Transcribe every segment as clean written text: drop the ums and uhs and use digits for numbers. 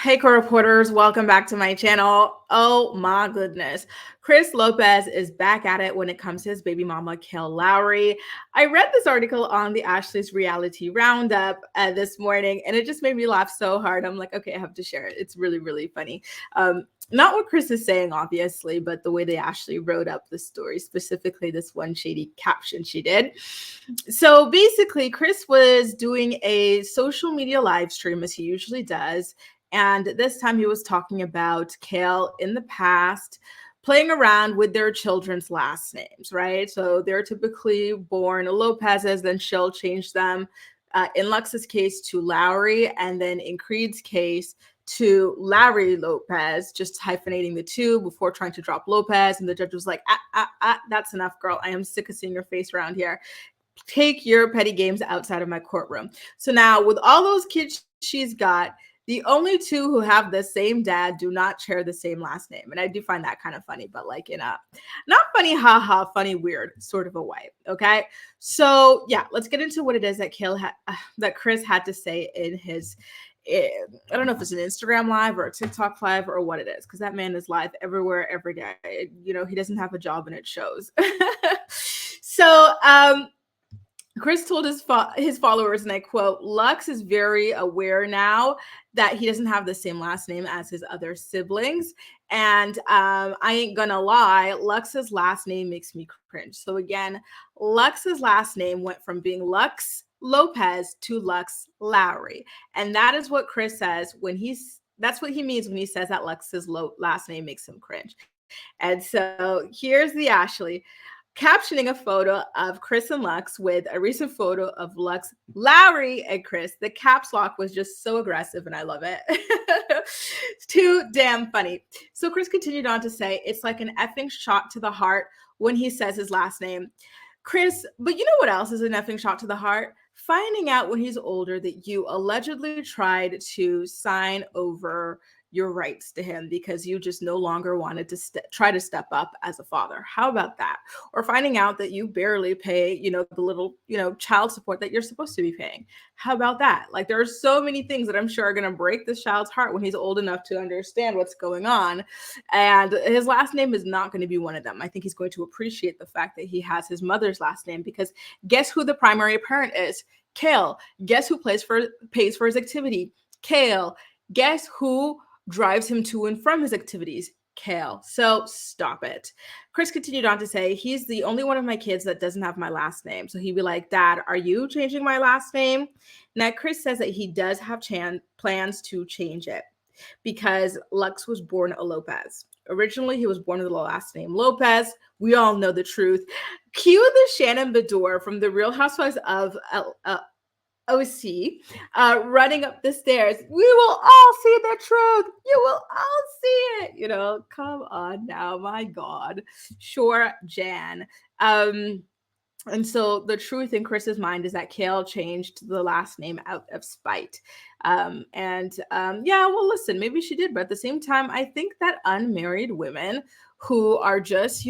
Hey, co-reporters, welcome back to my channel. Oh my goodness. Chris Lopez is back at it when it comes to his baby mama, Kailyn Lowry. I read this article on the Ashley's Reality Roundup this morning, and it just made me laugh so hard. I'm like, okay, I have to share it. It's really, really funny. Not what Chris is saying, obviously, but the way they actually wrote up the story, specifically this one shady caption she did. So basically, Chris was doing a social media live stream as he usually does. And this time he was talking about Kail in the past playing around with their children's last names, right? So they're typically born Lopez's, then she'll change them, in Lux's case, to Lowry, and then in Creed's case, to Larry Lopez, just hyphenating the two before trying to drop Lopez. And the judge was like, that's enough, girl. I am sick of seeing your face around here. Take your petty games outside of my courtroom. So now with all those kids she's got, the only two who have the same dad do not share the same last name. And I do find that kind of funny, but like in a not funny, haha, funny, weird sort of a way. Okay. So yeah, let's get into what it is that that Chris had to say in his, I don't know if it's an Instagram live or a TikTok live or what it is, because that man is live everywhere, every day. You know, he doesn't have a job and it shows. So, Chris told his followers, and I quote, Lux is very aware now that he doesn't have the same last name as his other siblings. And I ain't gonna lie, Lux's last name makes me cringe. So again, Lux's last name went from being Lux Lopez to Lux Lowry. And that is what Chris says when that's what he means when he says that Lux's last name makes him cringe. And so here's the Ashley captioning a photo of Chris and Lux with a recent photo of Lux, Lowry, and Chris. The caps lock was just so aggressive, and I love it. It's too damn funny. So Chris continued on to say, it's like an effing shot to the heart when he says his last name. Chris, but you know what else is an effing shot to the heart? Finding out when he's older that you allegedly tried to sign over your rights to him because you just no longer wanted to try to step up as a father. How about that? Or finding out that you barely pay, the little, child support that you're supposed to be paying. How about that? Like, there are so many things that I'm sure are going to break this child's heart when he's old enough to understand what's going on. And his last name is not going to be one of them. I think he's going to appreciate the fact that he has his mother's last name, because guess who the primary parent is? Kail. Guess who pays for his activity? Kail. Guess who drives him to and from his activities? Kail. So stop it. Chris continued on to say, he's the only one of my kids that doesn't have my last name. So he'd be like, Dad, are you changing my last name? Now, Chris says that he does have plans to change it because Lux was born a Lopez. Originally, he was born with the last name Lopez. We all know the truth. Cue the Shannon Bedore from The Real Housewives of OC running up the stairs. We will all see the truth. You will all see it. Come on now, my God. Sure, Jan. And so the truth in Chris's mind is that Kail changed the last name out of spite. Yeah, well, listen, maybe she did. But at the same time, I think that unmarried women who are just,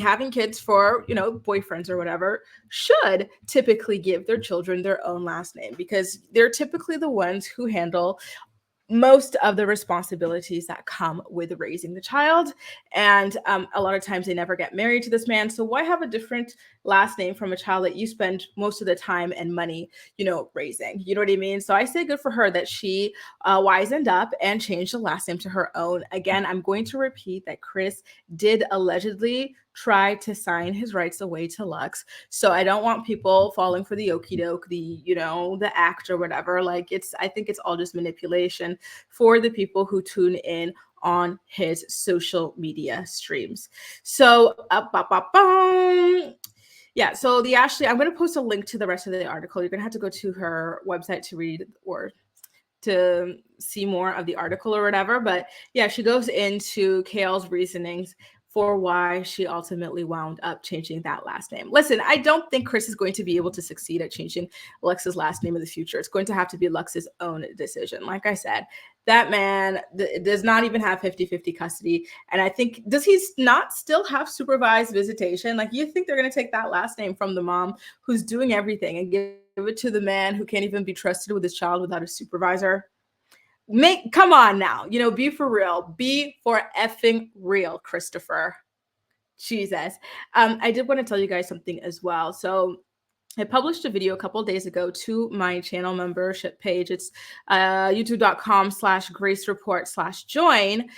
having kids for, boyfriends or whatever, should typically give their children their own last name, because they're typically the ones who handle most of the responsibilities that come with raising the child. And a lot of times they never get married to this man. So why have a different last name from a child that you spend most of the time and money, raising? You know what I mean? So I say good for her that she wisened up and changed the last name to her own. Again, I'm going to repeat that Chris did allegedly try to sign his rights away to Lux. So I don't want people falling for the okie doke, the act or whatever. Like, I think it's all just manipulation for the people who tune in on his social media streams. So yeah, so the Ashley, I'm going to post a link to the rest of the article. You're going to have to go to her website to read or to see more of the article or whatever. But yeah, she goes into Kail's reasonings for why she ultimately wound up changing that last name. Listen, I don't think Chris is going to be able to succeed at changing Lux's last name in the future. It's going to have to be Lux's own decision. Like I said, that man does not even have 50-50 custody. And I think, does he not still have supervised visitation? Like, you think they're going to take that last name from the mom who's doing everything and give it to the man who can't even be trusted with his child without a supervisor? Come on now, be for real. Be for effing real, Christopher. Jesus. I did want to tell you guys something as well. So I published a video a couple of days ago to my channel membership page. It's youtube.com/gracereport/join,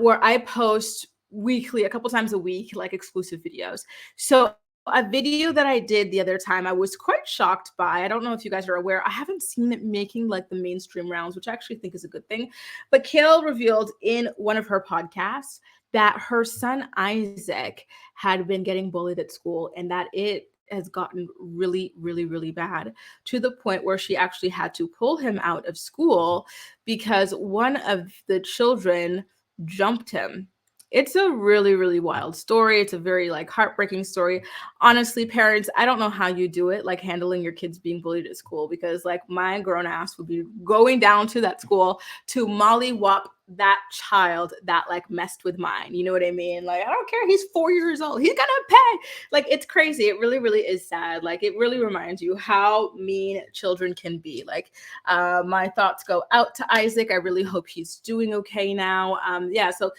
where I post weekly, a couple times a week, like exclusive videos. So a video that I did the other time, I was quite shocked by. I don't know if you guys are aware. I haven't seen it making like the mainstream rounds, which I actually think is a good thing. But Kail revealed in one of her podcasts that her son Isaac had been getting bullied at school, and that it has gotten really, really, really bad, to the point where she actually had to pull him out of school because one of the children jumped him. It's a really, really wild story. It's a very like heartbreaking story. Honestly, parents, I don't know how you do it, like handling your kids being bullied at school, because like my grown ass would be going down to that school to mollywop that child that like messed with mine. You know what I mean? Like, I don't care. He's 4 years old. He's gonna pay. Like, it's crazy. It really, really is sad. Like, it really reminds you how mean children can be. Like, my thoughts go out to Isaac. I really hope he's doing okay now. Yeah, so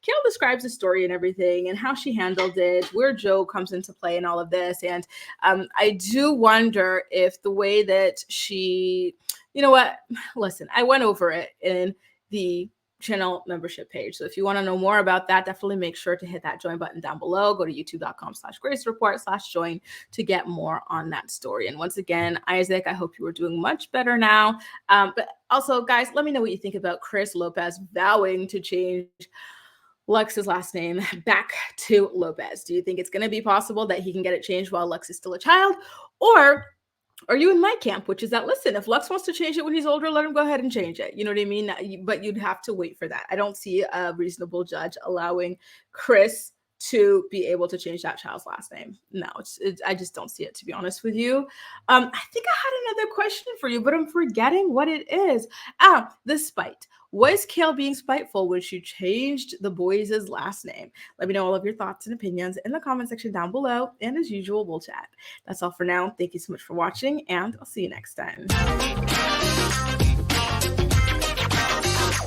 Kail describes the story and everything and how she handled it, where Joe comes into play and all of this. And I do wonder if the way that she, you know what, listen, I went over it in the channel membership page. So if you want to know more about that, definitely make sure to hit that join button down below. Go to youtube.com/gracereport/join to get more on that story. And once again, Isaac, I hope you are doing much better now. But also, guys, let me know what you think about Chris Lopez vowing to change Lux's last name back to Lopez. Do you think it's going to be possible that he can get it changed while Lux is still a child? Or are you in my camp, which is that, listen, if Lux wants to change it when he's older, let him go ahead and change it. You know what I mean? But you'd have to wait for that. I don't see a reasonable judge allowing Chris to be able to change that child's last name. No, I just don't see it, to be honest with you. I think I had another question for you, but I'm forgetting what it is. The spite. Was Kail being spiteful when she changed the boys' last name? Let me know all of your thoughts and opinions in the comment section down below. And as usual, we'll chat. That's all for now. Thank you so much for watching, and I'll see you next time.